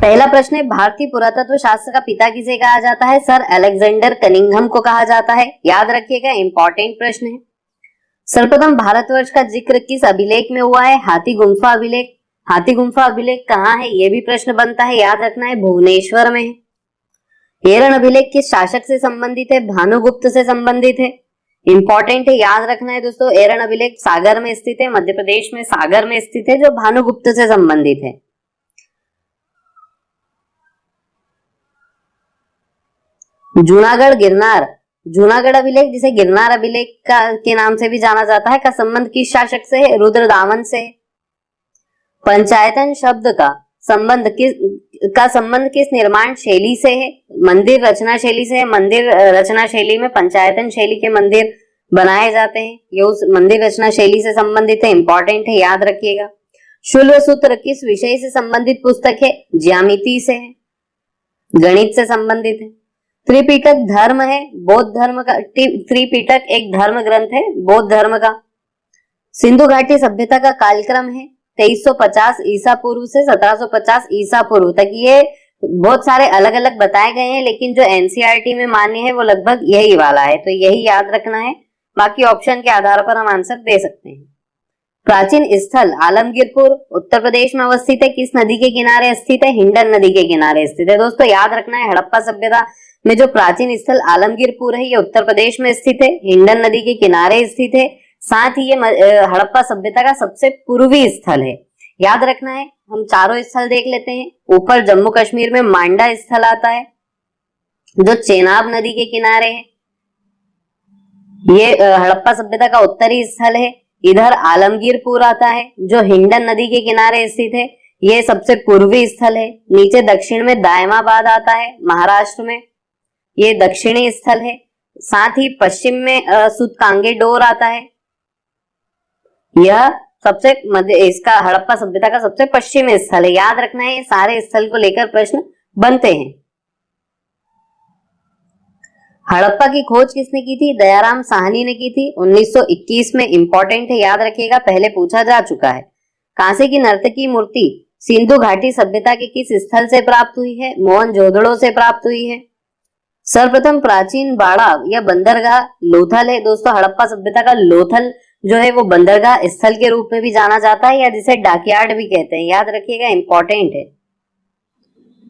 पहला प्रश्न है, भारतीय पुरातत्व शास्त्र का पिता किसे कहा जाता है? सर अलेक्जेंडर कनिंघम को कहा जाता है। याद रखिएगा, इंपॉर्टेंट प्रश्न है। सर्वप्रथम भारतवर्ष का जिक्र किस अभिलेख में हुआ है? हाथी गुम्फा अभिलेख। हाथी गुम्फा अभिलेख कहाँ है? यह भी प्रश्न बनता है, याद रखना है, भुवनेश्वर में है। एरन अभिलेख किस शासक से संबंधित है? भानुगुप्त से संबंधित है। इंपॉर्टेंट है, याद रखना है दोस्तों। एरन अभिलेख सागर में स्थित है, मध्य प्रदेश में सागर में स्थित है, जो भानुगुप्त से संबंधित है। जूनागढ़ गिरनार, जूनागढ़ अभिलेख जिसे गिरनार अभिलेख के नाम से भी जाना जाता है, का संबंध किस शासक से है? रुद्रदामन से। पंचायतन शब्द का संबंध किस निर्माण शैली से है? मंदिर रचना शैली से है। मंदिर रचना शैली में पंचायतन शैली के मंदिर बनाए जाते हैं, ये उस मंदिर रचना शैली से संबंधित है। इंपॉर्टेंट है, याद रखिएगा। शूल्व सूत्र किस विषय से संबंधित पुस्तक है? ज्यामिति से है, गणित से संबंधित है। त्रिपिटक धर्म है, बौद्ध धर्म का। त्रिपिटक एक धर्म ग्रंथ है बौद्ध धर्म का। सिंधु घाटी सभ्यता का कालक्रम है 2350 ईसा पूर्व से 1750 ईसा पूर्व तक। ये बहुत सारे अलग अलग बताए गए हैं, लेकिन जो एनसीईआरटी में मान्य है वो लगभग यही वाला है, तो यही याद रखना है। बाकी ऑप्शन के आधार पर हम आंसर दे सकते हैं। प्राचीन स्थल आलमगीरपुर उत्तर प्रदेश में अवस्थित है, किस नदी के किनारे स्थित है? हिंडन नदी के किनारे स्थित है। दोस्तों याद रखना है, हड़प्पा सभ्यता में जो प्राचीन स्थल आलमगीरपुर है, ये उत्तर प्रदेश में स्थित है, हिंडन नदी के किनारे स्थित है। साथ ही ये हड़प्पा सभ्यता का सबसे पूर्वी स्थल है, याद रखना है। हम चारों स्थल देख लेते हैं। ऊपर जम्मू कश्मीर में मांडा स्थल आता है, जो चेनाब नदी के किनारे है, ये हड़प्पा सभ्यता का उत्तरी स्थल है। इधर आलमगीरपुर आता है, जो हिंडन नदी के किनारे स्थित है, ये सबसे पूर्वी स्थल है। नीचे दक्षिण में दायमाबाद आता है, महाराष्ट्र में, ये दक्षिणी स्थल है। साथ ही पश्चिम में सूतकांगेडोर आता है, यह सबसे मध्य, इसका हड़प्पा सभ्यता का सबसे पश्चिमी स्थल है। याद रखना है, सारे स्थल को लेकर प्रश्न बनते हैं। हड़प्पा की खोज किसने की थी? दयाराम साहनी ने की थी 1921 में। इंपॉर्टेंट है, याद रखिएगा, पहले पूछा जा चुका है। कांसे की नर्तकी मूर्ति सिंधु घाटी सभ्यता के किस स्थल से प्राप्त हुई है? मोहनजोदड़ो से प्राप्त हुई है। सर्वप्रथम प्राचीन बाड़ा या बंदरगाह लोथल है। दोस्तों हड़प्पा सभ्यता का लोथल जो है वो बंदरगाह स्थल के रूप में भी जाना जाता है, या जिसे डॉकयार्ड भी कहते हैं, याद रखिएगा, इंपॉर्टेंट है।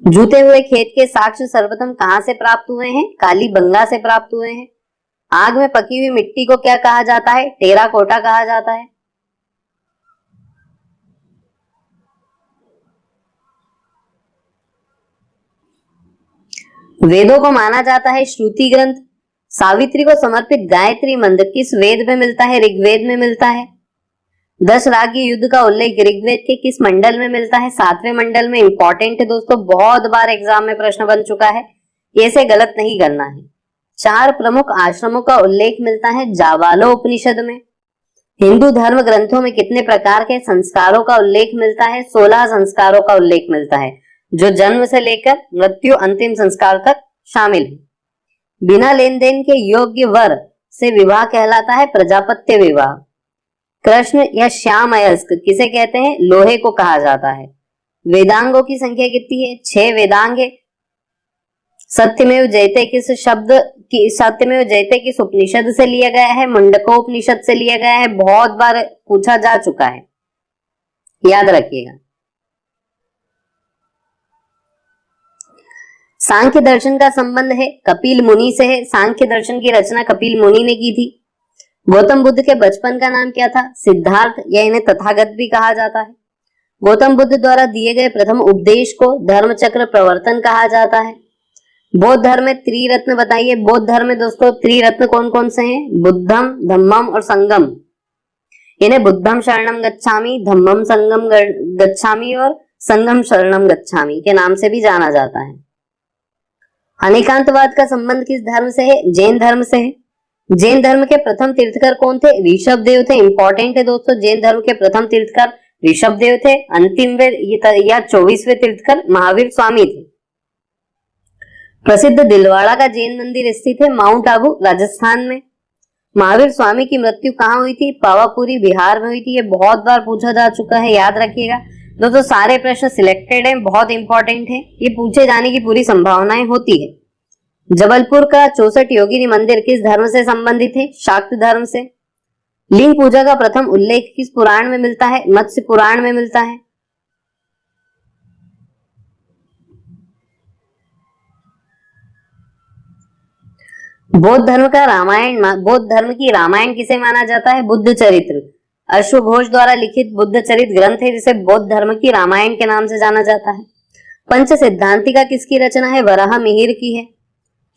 जूते हुए खेत के साक्ष्य सर्वप्रथम कहां से प्राप्त हुए हैं? कालीबंगा से प्राप्त हुए हैं। आग में पकी हुई मिट्टी को क्या कहा जाता है? टेराकोटा कहा जाता है। वेदों को माना जाता है श्रुति ग्रंथ। सावित्री को समर्पित गायत्री मंत्र किस वेद में मिलता है? ऋग्वेद में मिलता है। 10 रागी युद्ध का उल्लेख ऋग्वेद के किस मंडल में मिलता है? 7वें मंडल में। इंपॉर्टेंट है दोस्तों, बहुत बार एग्जाम में प्रश्न बन चुका है, ऐसे गलत नहीं करना है। 4 प्रमुख आश्रमों का उल्लेख मिलता है जावालो उपनिषद में। हिंदू धर्म ग्रंथों में कितने प्रकार के संस्कारों का उल्लेख मिलता है? 16 संस्कारों का उल्लेख मिलता है, जो जन्म से लेकर मृत्यु अंतिम संस्कार तक शामिल है। बिना लेन देन के योग्य वर से विवाह कहलाता है प्रजापत्य विवाह। कृष्ण या श्याम अयस्क किसे कहते हैं? लोहे को कहा जाता है। वेदांगों की संख्या कितनी है? 6 वेदांग है। सत्यमेव जयते किस उपनिषद से लिया गया है? मुंडकोपनिषद से लिया गया है। बहुत बार पूछा जा चुका है, याद रखिएगा। सांख्य दर्शन का संबंध है कपिल मुनि से है। सांख्य दर्शन की रचना कपिल मुनि ने की थी। गौतम बुद्ध के बचपन का नाम क्या था? सिद्धार्थ, या इन्हें तथागत भी कहा जाता है। गौतम बुद्ध द्वारा दिए गए प्रथम उपदेश को धर्मचक्र प्रवर्तन कहा जाता है। बौद्ध धर्म में त्रिरत्न बताइए। बौद्ध धर्म में दोस्तों त्रिरत्न कौन कौन से हैं? बुद्धम, धम्मम और संगम। इन्हें बुद्धम शरणम गच्छामि, धम्मम संगम गच्छामि और संगम शरणम गच्छामि के नाम से भी जाना जाता है। अनेकांतवाद का संबंध किस धर्म से है? जैन धर्म से है। जैन धर्म के प्रथम तीर्थकर कौन थे? ऋषभ देव थे। इंपॉर्टेंट है दोस्तों, जैन धर्म के प्रथम तीर्थकर ऋषभ देव थे। अंतिम वे या 24वें तीर्थकर महावीर स्वामी थे। प्रसिद्ध दिलवाड़ा का जैन मंदिर स्थित है माउंट आबू, राजस्थान में। महावीर स्वामी की मृत्यु कहाँ हुई थी? पावापुरी, बिहार में हुई थी। ये बहुत बार पूछा जा चुका है, याद रखिएगा। दोस्तों सारे प्रश्न सिलेक्टेड हैं, बहुत इंपॉर्टेंट है, ये पूछे जाने की पूरी संभावनाएं होती है। जबलपुर का 64 योगिनी मंदिर किस धर्म से संबंधित है? शाक्त धर्म से। लिंग पूजा का प्रथम उल्लेख किस पुराण में मिलता है? मत्स्य पुराण में मिलता है। बौद्ध धर्म की रामायण किसे माना जाता है? बुद्ध चरित्र। अश्वघोष द्वारा लिखित बुद्ध चरित्र ग्रंथ है जिसे बौद्ध धर्म की रामायण के नाम से जाना जाता है। पंच सिद्धांतिका किसकी रचना है? वराह मिहिर की है।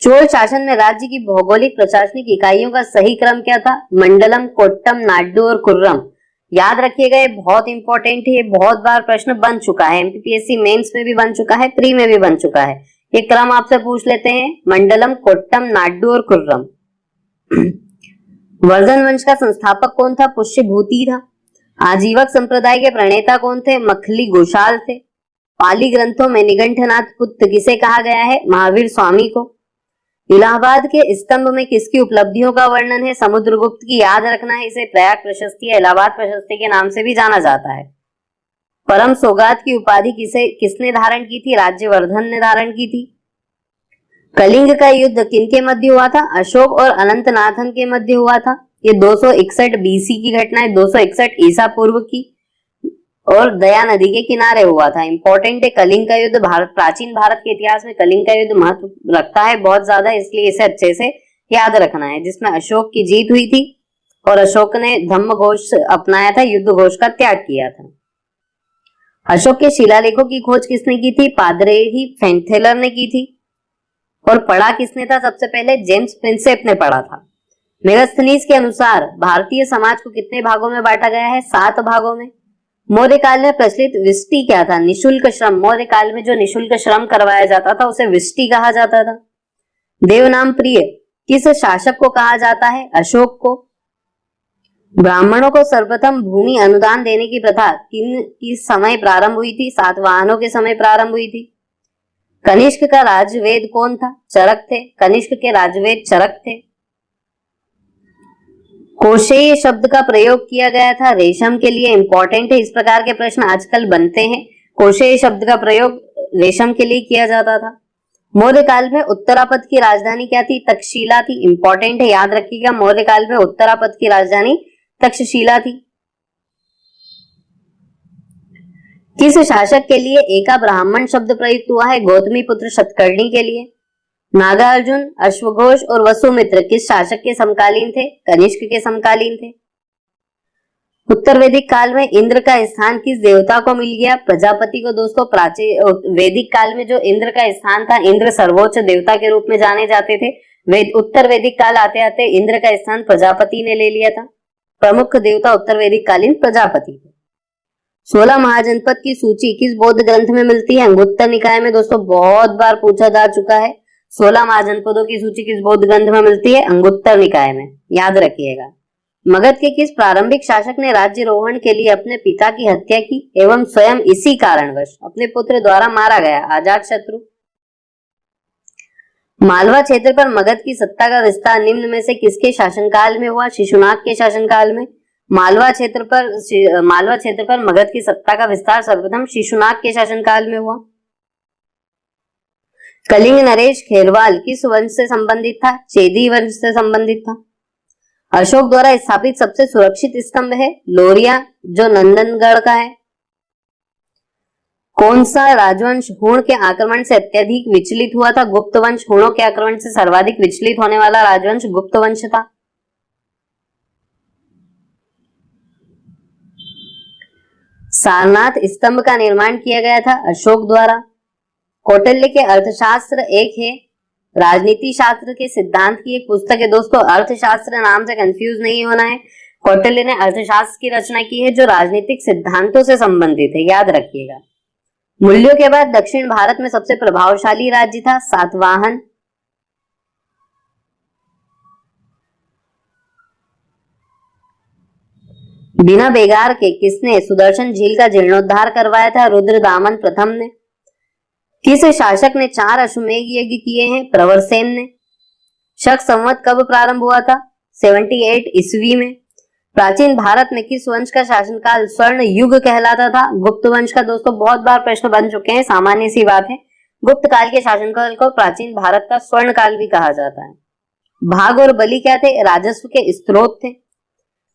चोल शासन में राज्य की भौगोलिक प्रशासनिक इकाइयों का सही क्रम क्या था? मंडलम, कोट्टम, नाडु और कुर्रम। याद रखिएगा, ये बहुत इंपॉर्टेंट है, ये बहुत बार प्रश्न बन चुका है, एमपीपीएससी मेंस में भी बन चुका है, प्री में भी बन चुका है। ये क्रम आपसे पूछ लेते हैं, मंडलम, कोट्टम, नाडु और कुर्रम। वर्धन वंश का संस्थापक कौन था? पुष्यभूति था। आजीवक संप्रदाय के प्रणेता कौन थे? मखली गोशाल थे। पाली ग्रंथों में निगंठनाथ पुत्र किसे कहा गया है? महावीर स्वामी को। इलाहाबाद के स्तंभ में किसकी उपलब्धियों का वर्णन है? समुद्रगुप्त की। याद रखना है, इसे प्रयाग प्रशस्ति या इलाहाबाद प्रशस्ति के नाम से भी जाना जाता है। परम सौगात की उपाधि किसने धारण की थी? राज्यवर्धन ने धारण की थी। कलिंग का युद्ध किनके मध्य हुआ था? अशोक और अनंतनाथन के मध्य हुआ था। ये 261 बीसी की घटना है, 261 ईसा पूर्व की, और दया नदी के किनारे हुआ था। इंपॉर्टेंट है कलिंग का युद्ध। प्राचीन भारत के इतिहास में कलिंग का युद्ध महत्व रखता है बहुत ज्यादा, इसलिए इसे अच्छे से याद रखना है, जिसमें अशोक की जीत हुई थी और अशोक ने धम्म घोष अपनाया था, युद्ध घोष का त्याग किया था। अशोक के शिलालेखों की खोज किसने की थी? पादरेही फेंथेलर ने की थी। और पढ़ा किसने था सबसे पहले? जेम्स प्रिंसेप ने पढ़ा था। मेगास्थनीज के अनुसार भारतीय समाज को कितने भागों में बांटा गया है? 7 भागों में। मौर्य काल में प्रचलित विष्टि क्या था? निशुल्क श्रम। मौर्य काल में जो निशुल्क श्रम करवाया जाता था उसे विष्टि कहा जाता था। देवनाम प्रिय किस शासक को कहा जाता है? अशोक को। ब्राह्मणों को सर्वप्रथम भूमि अनुदान देने की प्रथा किस समय प्रारंभ हुई थी? सातवाहनों के समय प्रारंभ हुई थी। कनिष्क का राजवेद कौन था? चरक थे। कनिष्क के राजवेद चरक थे। कोशेय शब्द का प्रयोग किया गया था रेशम के लिए। इंपॉर्टेंट है, इस प्रकार के प्रश्न आजकल बनते हैं। कोशेय शब्द का प्रयोग रेशम के लिए किया जाता था। मौर्य काल में उत्तरापद की राजधानी क्या थी? तक्षशिला थी। इंपॉर्टेंट है, याद रखिएगा, मौर्य काल में उत्तरापद की राजधानी तक्षशिला थी। किस शासक के लिए एका ब्राह्मण शब्द प्रयुक्त हुआ है? गौतमी पुत्र शतकर्णी के लिए। नागार्जुन, अश्वघोष और वसुमित्र किस शासक के समकालीन थे? कनिष्क के समकालीन थे। उत्तर वैदिक काल में इंद्र का स्थान किस देवता को मिल गया? प्रजापति को। दोस्तों प्राचीन वैदिक काल में जो इंद्र का स्थान था, इंद्र सर्वोच्च देवता के रूप में जाने जाते थे। उत्तर वैदिक काल आते आते इंद्र का स्थान प्रजापति ने ले लिया था। प्रमुख देवता उत्तर वैदिक कालीन प्रजापति थे। 16 महाजनपद की सूची किस बौद्ध ग्रंथ में मिलती है? अंगुत्तर निकाय में। दोस्तों बहुत बार पूछा जा चुका है, 16 महाजनपदों की सूची किस बौद्ध ग्रंथ में मिलती है? अंगुत्तर निकाय में। याद रखिएगा। मगध के किस प्रारंभिक शासक ने राज्यारोहण के लिए अपने पिता की हत्या की एवं स्वयं इसी कारणवश अपने पुत्र द्वारा मारा गया? अजातशत्रु। मालवा क्षेत्र पर मगध की सत्ता का विस्तार निम्न में से किसके शासनकाल में हुआ? शिशुनाग के शासनकाल में। मालवा क्षेत्र पर मगध की सत्ता का विस्तार सर्वप्रथम शिशुनाग के शासनकाल में हुआ। कलिंग नरेश खेरवाल किस वंश से संबंधित था? चेदी वंश से संबंधित था। अशोक द्वारा स्थापित सबसे सुरक्षित स्तंभ है लोरिया, जो नंदनगढ़ का है। कौन सा राजवंश हूण के आक्रमण से अत्यधिक विचलित हुआ था? गुप्त वंश। हूणों के आक्रमण से सर्वाधिक विचलित होने वाला राजवंश गुप्त वंश था। सारनाथ स्तंभ का निर्माण किया गया था अशोक द्वारा। कौटिल्य के अर्थशास्त्र एक है राजनीति शास्त्र के सिद्धांत की एक पुस्तक है। दोस्तों अर्थशास्त्र नाम से कंफ्यूज नहीं होना है। कौटिल्य ने अर्थशास्त्र की रचना की है जो राजनीतिक सिद्धांतों से संबंधित है, याद रखिएगा। मूल्यों के बाद दक्षिण भारत में सबसे प्रभावशाली राज्य था सातवाहन। बिना बेगार के किसने सुदर्शन झील का जीर्णोद्धार करवाया था? रुद्रदामन प्रथम ने। किस शासक ने 4 अश्वमेध यज्ञ किए हैं? प्रवरसेन ने। शक संवत कब प्रारंभ हुआ था? 78 ईस्वी में। प्राचीन भारत में किस वंश का शासनकाल स्वर्ण युग कहलाता था? गुप्त वंश का। दोस्तों बहुत बार प्रश्न बन चुके हैं, सामान्य सी बात है। गुप्त काल के शासनकाल को प्राचीन भारत का स्वर्ण काल भी कहा जाता है। भाग और बलि क्या थे? राजस्व के स्रोत थे।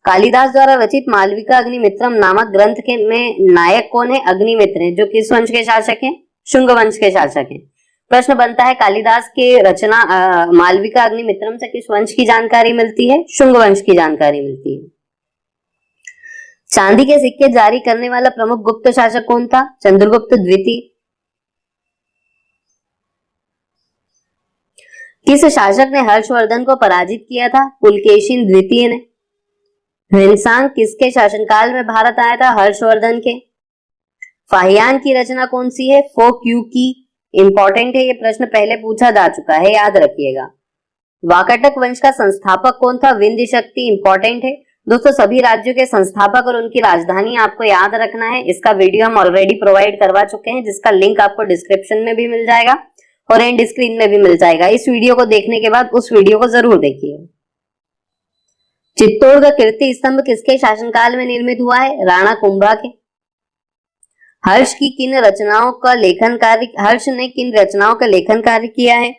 कालिदास द्वारा रचित मालविका अग्निमित्रम नामक ग्रंथ के में नायक कौन है? अग्निमित्र है, जो किस वंश के शासक हैं? शुंग वंश के शासक हैं। प्रश्न बनता है कालिदास के रचना मालविका अग्निमित्रम से किस वंश की जानकारी मिलती है? शुंग वंश की जानकारी मिलती है। चांदी के सिक्के जारी करने वाला प्रमुख गुप्त शासक कौन था? चंद्रगुप्त द्वितीय। किस शासक ने हर्षवर्धन को पराजित किया था? पुलकेशिन द्वितीय ने। ह्वेनसांग किसके शासनकाल में भारत आया था? हर्षवर्धन के। फाहियान की रचना कौन सी है? फो क्यू की। इंपॉर्टेंट है, ये प्रश्न पहले पूछा जा चुका है, याद रखिएगा। वाकाटक वंश का संस्थापक कौन था? विंध्य शक्ति। इंपॉर्टेंट है दोस्तों, सभी राज्यों के संस्थापक और उनकी राजधानी आपको याद रखना है। इसका वीडियो हम ऑलरेडी प्रोवाइड करवा चुके हैं, जिसका लिंक आपको डिस्क्रिप्शन में भी मिल जाएगा और एंड स्क्रीन में भी मिल जाएगा। इस वीडियो को देखने के बाद उस वीडियो को जरूर देखिए। चित्तौड़गढ़ कीर्ति स्तंभ किसके शासनकाल में निर्मित हुआ है? राणा कुंभा के। हर्ष ने किन रचनाओं का लेखन कार्य किया है?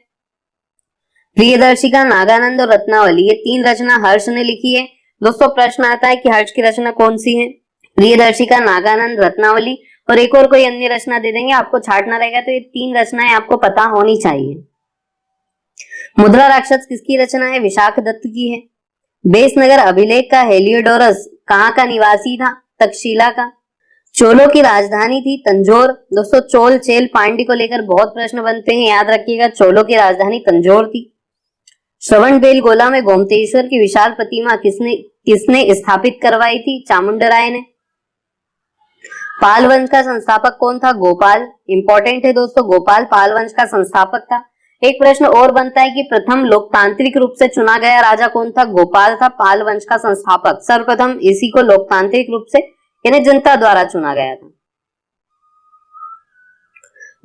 प्रियदर्शिका, नागानंद और रत्नावली, ये 3 रचना हर्ष ने लिखी है। दोस्तों प्रश्न आता है कि हर्ष की रचना कौन सी है? प्रियदर्शिका, नागानंद, रत्नावली और एक और कोई अन्य रचना दे देंगे, आपको छाटना रहेगा। तो ये 3 रचनाएं आपको पता होनी चाहिए। मुद्रा राक्षस किसकी रचना है? विशाखदत्त की है। बेसनगर अभिलेख का हेलियोडोरस कहाँ का निवासी था? तक्षशिला का। चोलों की राजधानी थी तंजौर। दोस्तों चोल, चेल, पांड्य को लेकर बहुत प्रश्न बनते हैं, याद रखिएगा। चोलों की राजधानी तंजौर थी। श्रवण बेलगोला में गोमतेश्वर की विशाल प्रतिमा किसने स्थापित करवाई थी? चामुंडराय ने। पाल वंश का संस्थापक कौन था? गोपाल। इंपॉर्टेंट है दोस्तों, गोपाल पाल वंश का संस्थापक था। एक प्रश्न और बनता है कि प्रथम लोकतांत्रिक रूप से चुना गया राजा कौन था? गोपाल था, पाल वंश का संस्थापक। सर्वप्रथम इसी को लोकतांत्रिक रूप से यानी जनता द्वारा चुना गया था।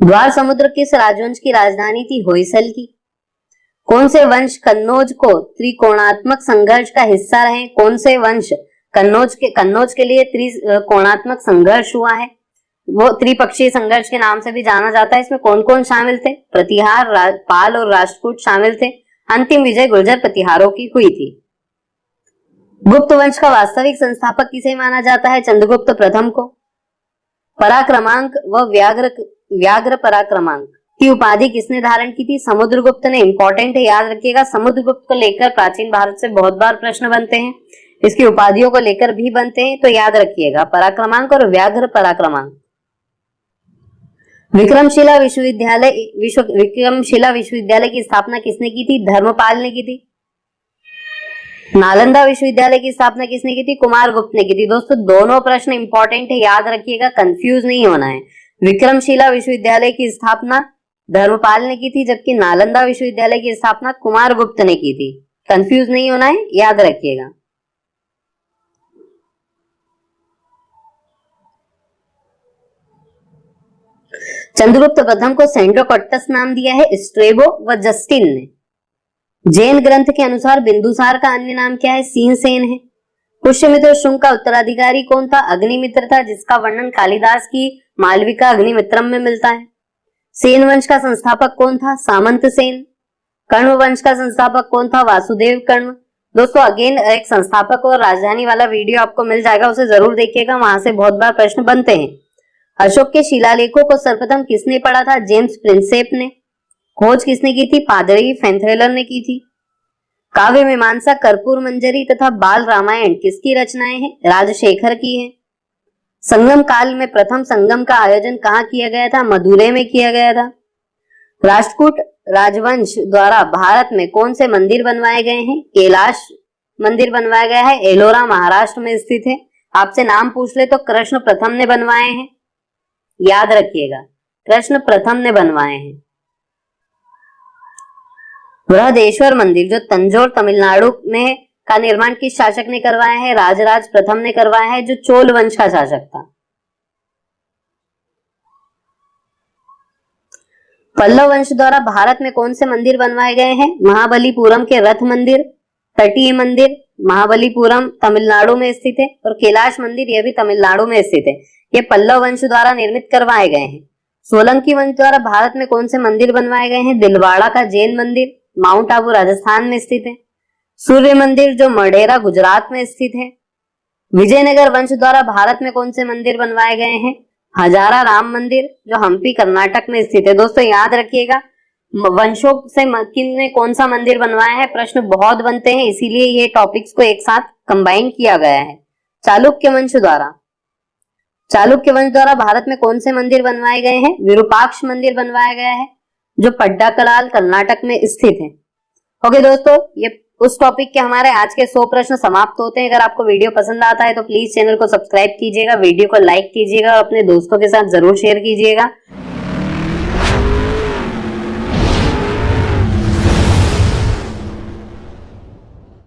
द्वार समुद्र किस राजवंश की राजधानी थी? होयसल की। कौन से वंश कन्नौज को त्रिकोणात्मक संघर्ष का हिस्सा रहे? कौन से वंश कन्नौज के लिए त्रिकोणात्मक संघर्ष हुआ है? वो त्रिपक्षीय संघर्ष के नाम से भी जाना जाता है। इसमें कौन कौन शामिल थे? प्रतिहार, पाल और राष्ट्रकूट शामिल थे। अंतिम विजय गुर्जर प्रतिहारों की हुई थी। गुप्त वंश का वास्तविक संस्थापक किसे माना जाता है? चंद्रगुप्त प्रथम को। पराक्रमांक व व्याघ्र पराक्रमांक की उपाधि किसने धारण की थी? समुद्रगुप्त ने। इंपॉर्टेंट है, याद रखिएगा। समुद्रगुप्त को लेकर प्राचीन भारत से बहुत बार प्रश्न बनते हैं, इसकी उपाधियों को लेकर भी बनते हैं, तो याद रखिएगा पराक्रमांक और व्याघ्र पराक्रमांक। विक्रमशिला विश्वविद्यालय की स्थापना किसने की थी? धर्मपाल ने की थी। नालंदा विश्वविद्यालय की स्थापना किसने की थी? कुमारगुप्त ने की थी। दोस्तों दोनों प्रश्न इंपॉर्टेंट है, याद रखिएगा, कंफ्यूज नहीं होना है। विक्रमशिला विश्वविद्यालय की स्थापना धर्मपाल ने की थी, जबकि नालंदा विश्वविद्यालय की स्थापना कुमारगुप्त ने की थी। कंफ्यूज नहीं होना है, याद रखिएगा। चंद्रगुप्त प्रथम को सेंड्रोकट्टस नाम दिया है स्ट्रेबो व जस्टिन ने। जैन ग्रंथ के अनुसार बिंदुसार का अन्य नाम क्या है? सिंहसेन है। पुष्यमित्र शुंग का उत्तराधिकारी कौन था? अग्निमित्र था, जिसका वर्णन कालिदास की मालविका अग्निमित्रम में मिलता है। सेन वंश का संस्थापक कौन था? सामंत सेन। कर्ण वंश का संस्थापक कौन था? वासुदेव कर्ण। दोस्तों अगेन एक संस्थापक और राजधानी वाला वीडियो आपको मिल जाएगा, उसे जरूर देखिएगा, वहां से बहुत बार प्रश्न बनते हैं। अशोक के शिलालेखों को सर्वप्रथम किसने पढ़ा था? जेम्स प्रिंसेप ने। खोज किसने की थी? पादरी फेंथ्रेलर ने की थी। काव्य मीमांसा, कर्पूर मंजरी तथा बाल रामायण किसकी रचनाएं हैं? राजशेखर की है। संगम काल में प्रथम संगम का आयोजन कहाँ किया गया था? मदुरै में किया गया था। राष्ट्रकूट राजवंश द्वारा भारत में कौन से मंदिर बनवाए गए हैं? कैलाश मंदिर बनवाया गया है, एलोरा महाराष्ट्र में स्थित है। आपसे नाम पूछ ले तो कृष्ण प्रथम ने बनवाए हैं, याद रखिएगा, कृष्ण प्रथम ने बनवाए हैं। बृहदेश्वर मंदिर जो तंजौर तमिलनाडु में का निर्माण किस शासक ने करवाया है? राजराज प्रथम ने करवाया है, जो चोल वंश का शासक था। पल्लव वंश द्वारा भारत में कौन से मंदिर बनवाए गए हैं? महाबलीपुरम के रथ मंदिर, तटीय मंदिर, महाबलीपुरम तमिलनाडु में स्थित है और कैलाश मंदिर यह भी तमिलनाडु में स्थित है। ये पल्लव वंश द्वारा निर्मित करवाए गए हैं। सोलंकी वंश द्वारा भारत में कौन से मंदिर बनवाए गए हैं? दिलवाड़ा का जैन मंदिर माउंट आबू राजस्थान में स्थित है। सूर्य मंदिर जो मढेरा गुजरात में स्थित है। विजयनगर वंश द्वारा भारत में कौन से मंदिर बनवाए गए हैं? हजारा राम मंदिर जो हम्पी कर्नाटक में स्थित है। दोस्तों याद रखिएगा, वंशों से किन ने कौन सा मंदिर बनवाया है, प्रश्न बहुत बनते हैं, इसीलिए ये टॉपिक्स को एक साथ कंबाइन किया गया है। चालुक्य वंश द्वारा भारत में कौन से मंदिर बनवाए गए हैं? विरूपाक्ष मंदिर बनवाया गया है जो पड्डाकलाल कर्नाटक में स्थित है। ओके दोस्तों, ये उस टॉपिक के हमारे आज के 100 प्रश्न समाप्त होते हैं। अगर आपको वीडियो पसंद आता है तो प्लीज चैनल को सब्सक्राइब कीजिएगा, वीडियो को लाइक कीजिएगा और अपने दोस्तों के साथ जरूर शेयर कीजिएगा।